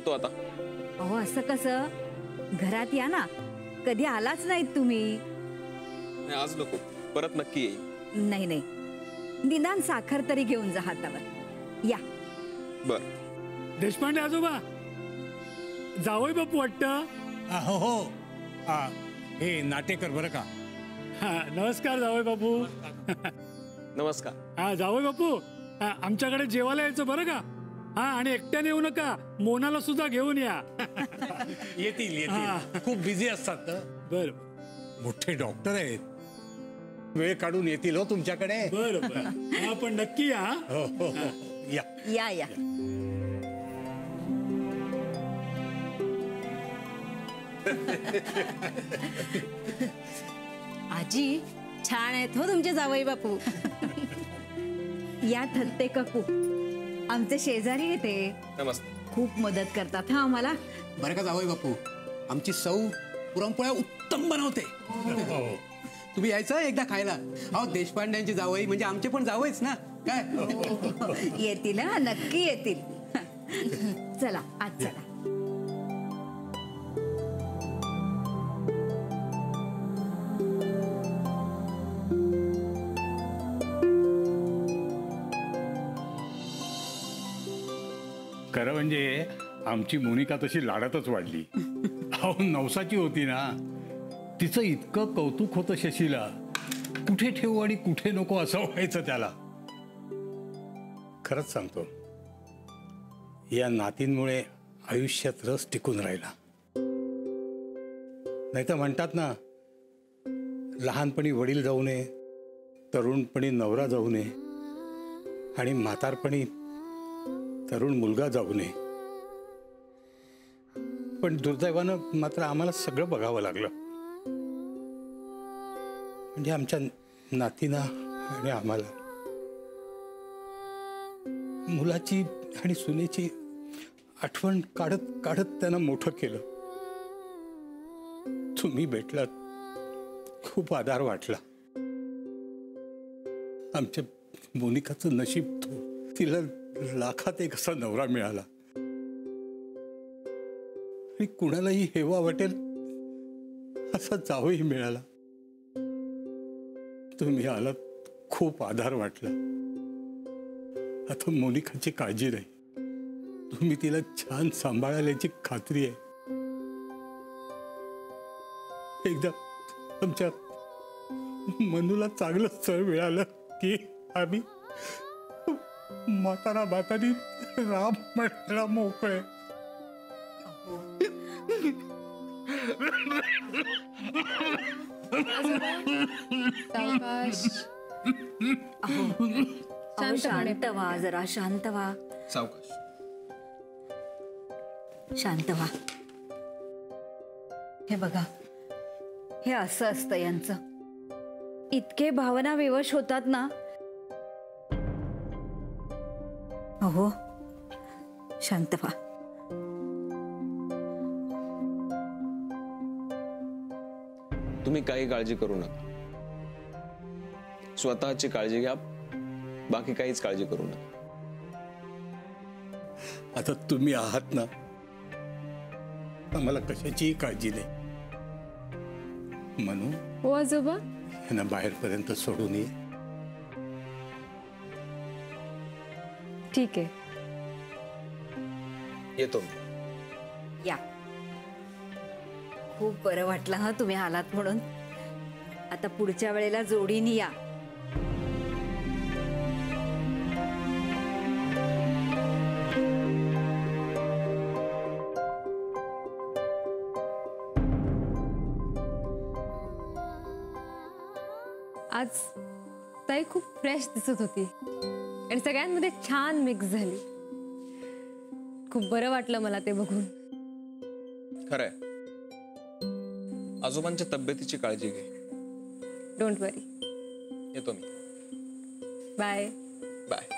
येतो आता. अहो असं कसं, घरात या ना, कधी आलाच नाहीत तुम्ही. नाही, आज नको, परत नक्की येईल. नाही नाही, निदान साखर तरी घेऊन जा हातावर. या. बर. देशपांडे आजोबा, जावई बापू वाटतं. हो हो, हे नाटेकर बरं का. नमस्कार जावई बापू. नमस्कार. हा जावई बापू, आमच्याकडे जेवायला यायचं बरं का. हा, आणि एकट्याने येऊ नका, मोनाला सुद्धा घेऊन या. येतील येतील, खूप बिझी असतात. बर, मोठे डॉक्टर आहेत, वेळ काढून येतील हो तुमच्याकडे. बर बर. हा, पण नक्की या. हो हो हो, या या या. आजी छान आहेत हो तुमचे जावई बापू. या थत्ते काकू, आमचे शेजारी येते, नमस्ते. खूप मदत करतात हा आम्हाला. बरं का जावई बापू, आमची सौ पुरणपोळ्या उत्तम बनवते. तुम्ही यायचं एकदा खायला. अहो देशपांड्यांची जावई म्हणजे आमचे पण जावईच ना काय. येतील हा, नक्की येतील. चला आज चला. खरं म्हणजे आमची मोनिका तशी लाडातच वाढली. अहो नवसाची होती ना, तिचं इतकं कौतुक होतं शशीला, कुठे ठेवू आणि कुठे नको असं व्हायचं त्याला. खरंच सांगतो, या नातींमुळे आयुष्यात रस टिकून राहिला. नाही तर म्हणतात ना, लहानपणी वडील जाऊ नये, तरुणपणी नवरा जाऊ नये आणि म्हातारपणी तरुण मुलगा जाऊ नये. पण दुर्दैवानं मात्र आम्हाला सगळं बघावं लागलं. म्हणजे आमच्या नातीना आणि आम्हाला मुलाची आणि सुनेची आठवण काढत काढत त्यांना मोठं केलं. तुम्ही भेटलात, खूप आधार वाटला. आमच्या मोनिकाचं नशीब तिला लाखात एक असा नवरा मिळाला आणि कुणालाही हेवा वाटेल असा जावई मिळाला. तुम्ही आलात, खूप आधार वाटला. आता मोनिकाची काळजी नाही, तुम्ही तिला छान सांभाळाल याची खात्री आहे. एकदा आमच्या मनूला चांगलं स्थळ मिळालं की आम्ही म्हातारा म्हातारी राम म्हणायला मोकळे. शांत व्हा, जरा शांत व्हा. सावकाश. शांत व्हा. हे बघा, हे असं असतं यांचं. इतके भावना विवश होतात ना. अहो शांत व्हा. तुम्ही काही काळजी करू नका. स्वतःची काळजी घ्या, बाकी काहीच काळजी करू नका. आता तुम्ही आहात ना, आम्हाला कशाचीही काळजी नाही. म्हणून हो आजोबा. यांना बाहेरपर्यंत सोडून ये. ठीक आहे, येतो. या. खूप बरं वाटलं हा तुम्ही आलात म्हणून. आता पुढच्या वेळेला जोडीने या. आज ताई खूप फ्रेश दिसत होती आणि सगळ्यांमध्ये छान मिक्स झाली. खूप बरं वाटलं मला ते बघून. खरंय, आजोबांच्या तब्येतीची काळजी घे. डोंट वरी. येतो मी. Bye bye.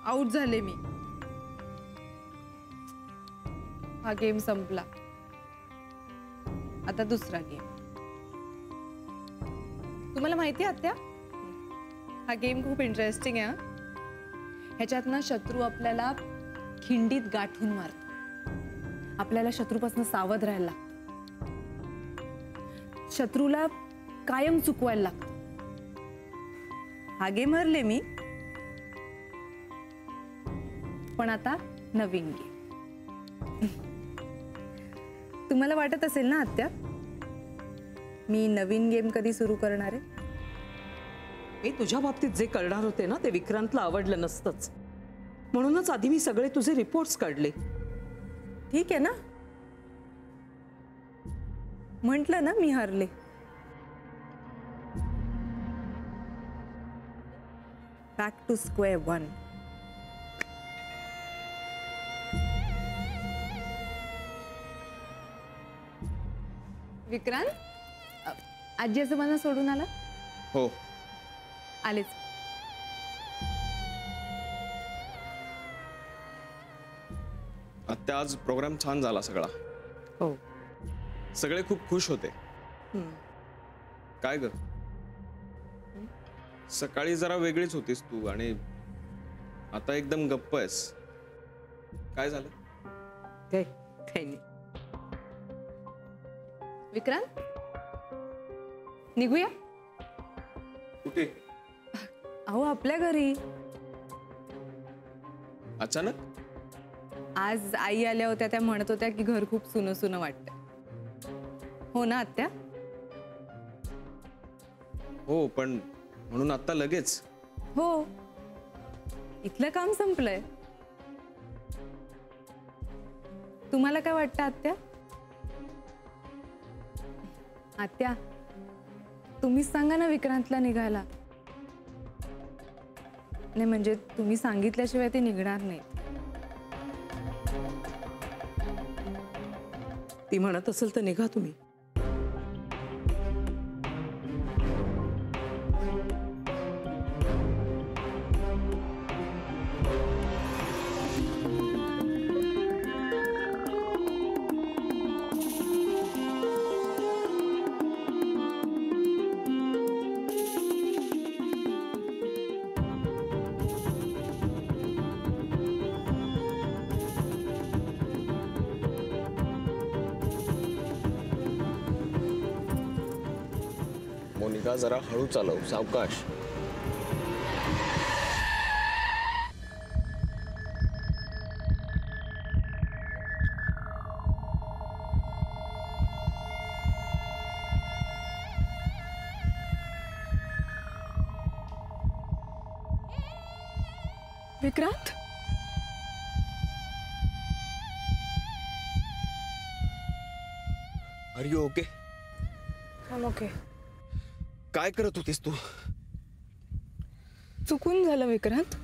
आउट झाले मी. हा गेम संपला. आता दुसरा गेम. तुम्हाला माहिती आहे आत्या, हा गेम खूप इंटरेस्टिंग आहे. ह्याच्यात ना शत्रू आपल्याला खिंडीत गाठून मारतो. आपल्याला शत्रूपासून सावध राहायला लागतं. शत्रूला कायम चुकवायला लागतं. हा गेम हरले मी, पण आता नवीन गेम. तुम्हाला वाटत असेल ना आत्या, मी नवीन गेम कधी सुरू करणार आहे? मी तुझ्या बाबतीत जे करणार होते ना ते विक्रांतला आवडलं नसतंच. म्हणूनच आधी मी सगळे तुझे रिपोर्ट्स काढले. ठीक आहे ना, म्हटलं ना मी हरले. Back to square one. Vikrant, आजी आजोबांना सोडून आला? हो. आलेच. आत्या, आज प्रोग्राम छान झाला सगळा. हो. सगळे खूप खुश होते. काय ग, सकाळी जरा वेगळीच होतीस तू आणि आता एकदम गप्प आहेस. काय झालं? काही नाही. विक्रांत, निघूया. कुठे? अहो, आपल्या घरी. अचानक? आज आई आल्या होत्या, त्या म्हणत होत्या की घर खूप सुनं सुनं वाटतंय. हो ना आत्या? हो, पण म्हणून आता लगेच? हो, इथलं काम संपलंय. तुम्हाला काय वाटतं आत्या? आत्या, तुम्हीच सांगा ना विक्रांतला निघायला. नाही म्हणजे तुम्ही सांगितल्याशिवाय ते निघणार नाही. ती म्हणत असेल तर निघा तुम्ही. मोनिका, जरा हळू चालव, सावकाश. Vikrant, are you okay? Okay. काय करत होतीस तू? चुकून झालं Vikrant.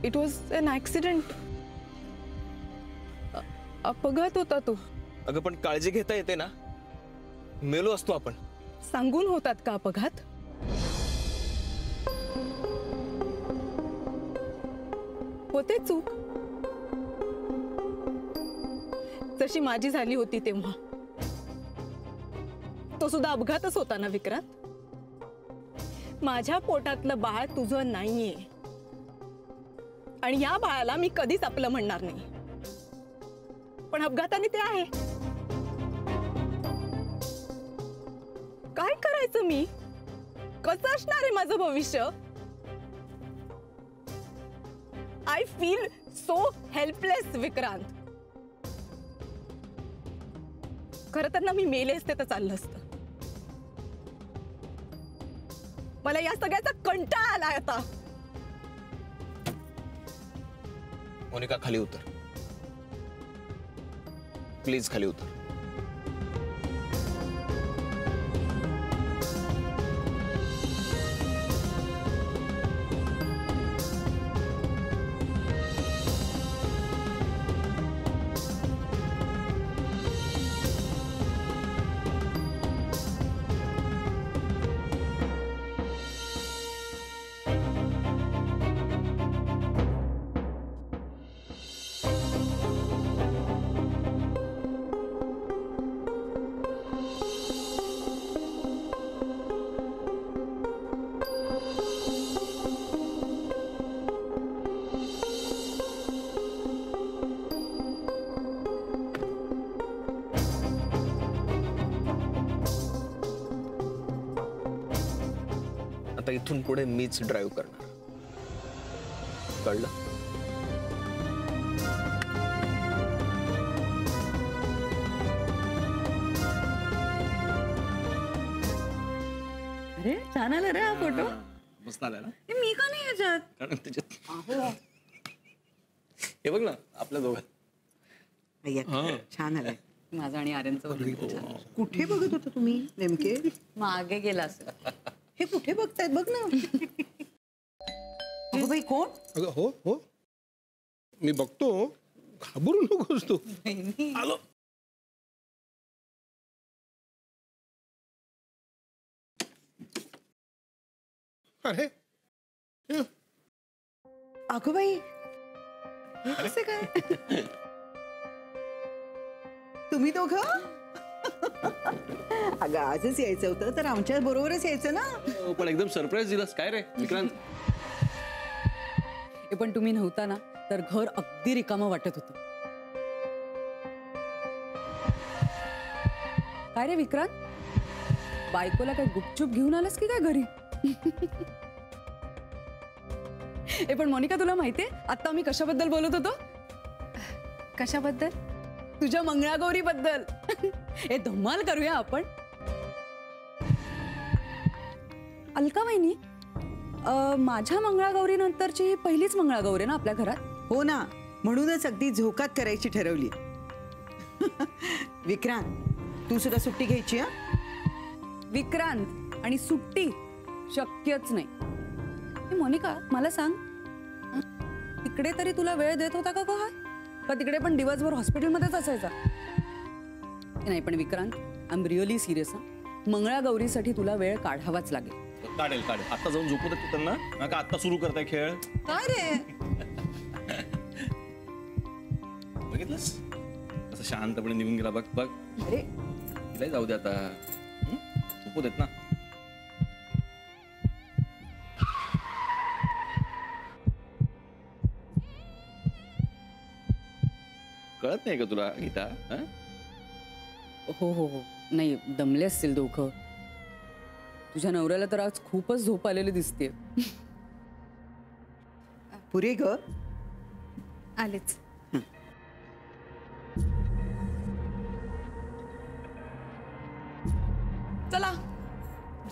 It was an accident. अपघात होता तो. अगं, पण काळजी घेता येते ना. मेलो असतो आपण. सांगून होतात का अपघात? होते चूक, जशी माझी झाली होती तेव्हा. तो सुद्धा अपघातच होता ना विक्रांत. माझ्या पोटातलं बाळ तुझं नाहीये आणि या बाळाला मी कधीच आपलं म्हणणार नाही. पण अपघाताने ते आहे. काय करायचं मी? कसं असणार आहे माझं भविष्य? I feel so helpless Vikrant. खरं तर ना मी मेले असते तर चाललं असतं. मला या सगळ्याचा कंटाळा आलाय आता. मोनिका, खाली उतर प्लीज, खाली उतर. आता इथून पुढे मीच ड्राईव्ह करणार. कळलं? अरे छान आला रे हा फोटो. मस्त आलाय ना? मी का नाही याच्यात? कारण त्याच्यात हे बघ ना आपल्या दोघात. छान आलंय. माझं आणि आर्यनचं वगैरे छान. कुठे बघत होता तुम्ही नेमके? मागे गेला असं. हे कुठे बघतायत बघ ना. अगं बाई कोण? अगं हो हो मी बघतो, घाबरू नकोस तू. आलो. अरे अगं बाई हे कसे काय? तुम्ही दोघं? अगं आजच यायचं होतं तर आमच्या बरोबरच यायचं ना. पण एकदम सरप्राईज दिलास काय रे विक्रांत? पण तुम्ही नव्हता ना तर घर अगदी रिकामं वाटत होतं. काय रे विक्रांत, बायकोला काय गुपचूप घेऊन आलास की काय घरी? पण मोनिका तुला माहितीये आता मी कशाबद्दल बोलत होतो? कशाबद्दल? तुझ्या मंगळागौरी बद्दल. हे धमाल करूया आपण. अलका वहिनी, माझ्या मंगळागौरी नंतरची ही पहिलीच मंगळागौरी ना आपल्या घरात? हो ना, म्हणूनच अगदी झोकात करायची ठरवली. विक्रांत तू सुद्धा सुट्टी घ्यायची? हा विक्रांत आणि सुट्टी शक्यच नाही. मोनिका मला सांग, तिकडे तरी तुला वेळ देत होता का हा? का तिकडे पण दिवसभर हॉस्पिटलमध्येच असायचा? नाही पण Vikrant, I am really serious. मंगळागौरीसाठी तुला वेळ काढावाच लागेल. काढेल आता जाऊन झोपू दे त्यांना का आता सुरू करताय खेळ? काय रे बघितलंस असं शांतपणे निघून गेला. बघ बघ. अरे तिला जाऊ दे आता, झोपू देत ना. कळत नाही का तुला गीता? हो हो हो नाही, दमले असतील दोघं. तुझ्या नवऱ्याला तर आज खूपच झोप आलेली दिसते. पुरे ग आलेच. चला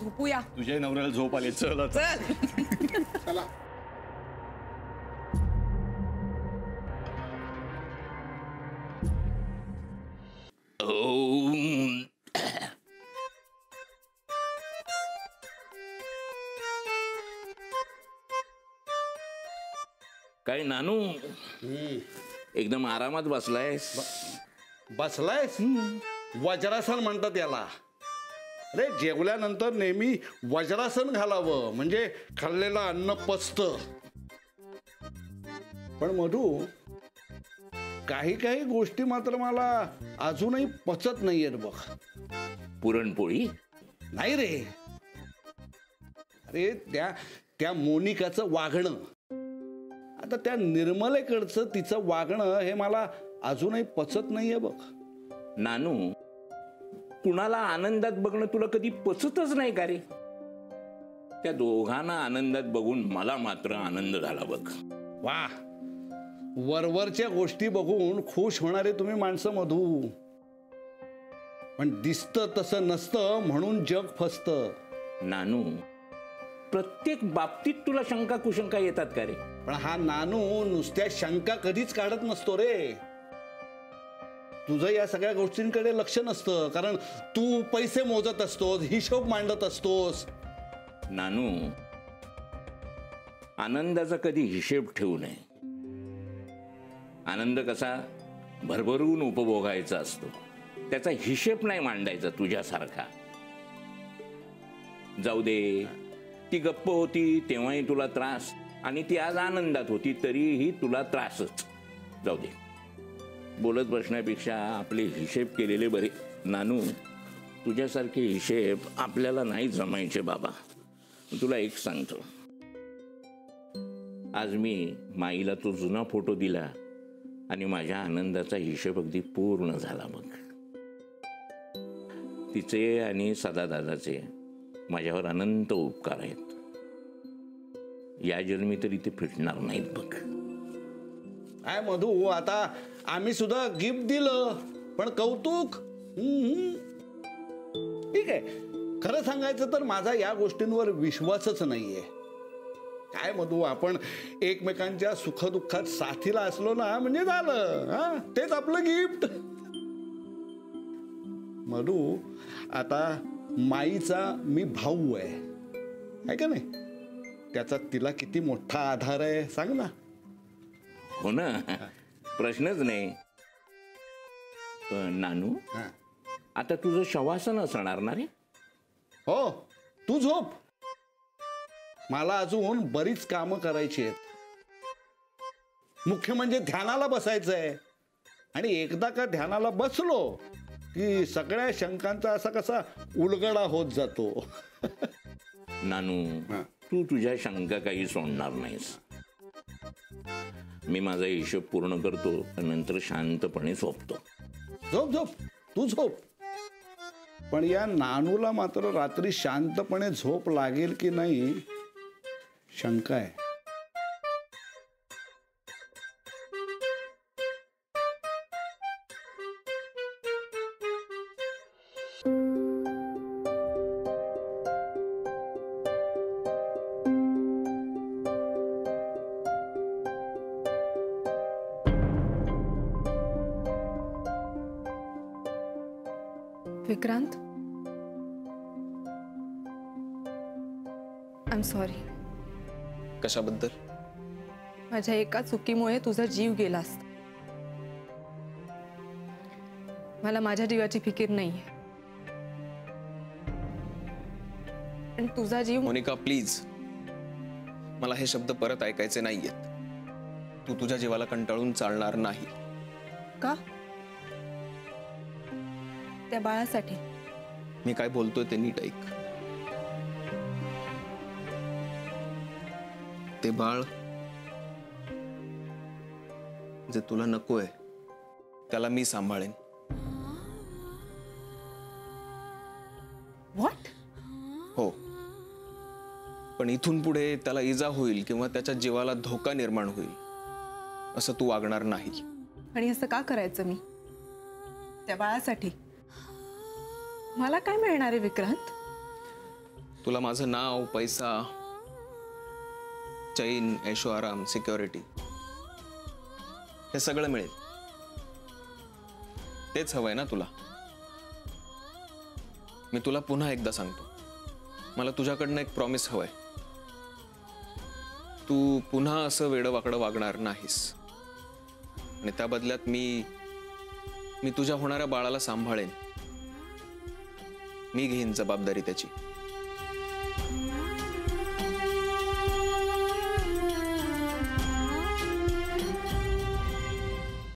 झोपूया. तुझ्या नवऱ्याला झोप आली. चल चल. काय नानू, एकदम आरामात बसलायस? बसलायस? वज्रासन म्हणतात याला. अरे जेवल्यानंतर नेहमी वज्रासन घालावं म्हणजे खाल्लेलं अन्न पचतं. पण मधू, काही काही गोष्टी मात्र मला अजूनही पचत नाहीयेत बघ. पुरणपोळी? नाही रे. अरे त्या मोनिकाचं वागणं, आता त्या निर्मलेकडचं तिचं वागणं हे मला अजूनही पचत नाहीये बघ. नानू, कुणाला आनंदात बघणं तुला कधी पचतच नाही का रे? त्या दोघांना आनंदात बघून मला मात्र आनंद झाला बघ. वा, वरवरच्या गोष्टी बघून खुश होणारे तुम्ही माणसं मधू. पण दिसतं तसं नसतं म्हणून जग फसतं. नानू, प्रत्येक बाबतीत तुला शंका कुशंका येतात का रे? पण हा नानू नुसत्या शंका कधीच काढत नसतो रे. तुझं या सगळ्या गोष्टींकडे लक्ष नसतं, कारण तू पैसे मोजत असतोस, हिशोब मांडत असतोस. नानू, आनंदाचा कधी हिशेब ठेवू नये. आनंद कसा भरभरून उपभोगायचा असतो, त्याचा हिशेब नाही मांडायचा तुझ्यासारखा. जाऊ दे, ती गप्प होती तेव्हाही तुला त्रास, आणि ती आज आनंदात होती तरीही तुला त्रासच. जाऊ दे, बोलत बसण्यापेक्षा आपले हिशेब केलेले बरे. नानू, तुझ्यासारखे हिशेब आपल्याला नाही जमायचे बाबा. तुला एक सांगतो, आज मी माईला तो जुना फोटो दिला आणि माझ्या आनंदाचा हिशेब अगदी पूर्ण झाला बघ. तिचे आणि सदादादाचे माझ्यावर अनंत उपकार आहेत. या जन्मी तरी ते फिटणार नाहीत बघ. काय मधू, आता आम्ही सुद्धा गिफ्ट दिलं, पण कौतुक. ठीक आहे, खरं सांगायचं तर माझा या गोष्टींवर विश्वासच नाहीये. काय मधू, आपण एकमेकांच्या सुखदुःखात साथीला असलो ना म्हणजे झालं. हा, तेच आपलं गिफ्ट. मधू, आता माईचा मी भाऊ आहे का नाही, त्याचा तिला किती मोठा आधार आहे सांग ना. हो ना, प्रश्नच नाही. पण नानू, आता तुझं शवासन असणार ना रे? हो, तू झोप. मला अजून बरीच कामं करायची आहेत. मुख्य म्हणजे ध्यानाला बसायचंय. आणि एकदा का ध्यानाला बसलो की सगळ्या शंकांचा असा कसा उलगडा होत जातो. नानू, तू तुझ्या शंका काही सोडणार नाहीस. मी माझा हिशोब पूर्ण करतो, नंतर शांतपणे झोपतो. झोप झोप, तू झोप. पण या नानूला मात्र रात्री शांतपणे झोप लागेल की नाही शंका आहे. Vikrant, I am sorry. कशाबद्दल? माझ्या एका चुकीमुळे तुझा जीव गेला असता. मला माझ्या जीवाची फिकीर नाहीये. आणि तुझा जीव. मोनिका प्लीज, मला हे शब्द परत ऐकायचे नाहीयेत. तू तुझ्या जीवाला कंटाळून चालणार नाही. का? त्या बाळासाठी. मी काय बोलतोय ते नीट ऐक. ते बाळ जे तुला नकोय त्याला मी सांभाळेन. व्हॉट? हो, पण इथून पुढे त्याला इजा होईल किंवा त्याच्या जीवाला धोका निर्माण होईल असं तू वागणार नाही. आणि असं का करायचं मी त्या बाळासाठी? मला काय मिळणार आहे विक्रांत? तुला माझं नाव, पैसा, चैन, ऐशो आराम, सिक्युरिटी हे सगळं मिळेल. तेच हवंय ना तुला? मी तुला पुन्हा एकदा सांगतो, मला तुझ्याकडनं एक प्रॉमिस हवंय. तू पुन्हा असं वेडवाकडं वागणार नाहीस. आणि त्या बदल्यात मी तुझ्या होणाऱ्या बाळाला सांभाळेन. मी घेईन जबाबदारी त्याची.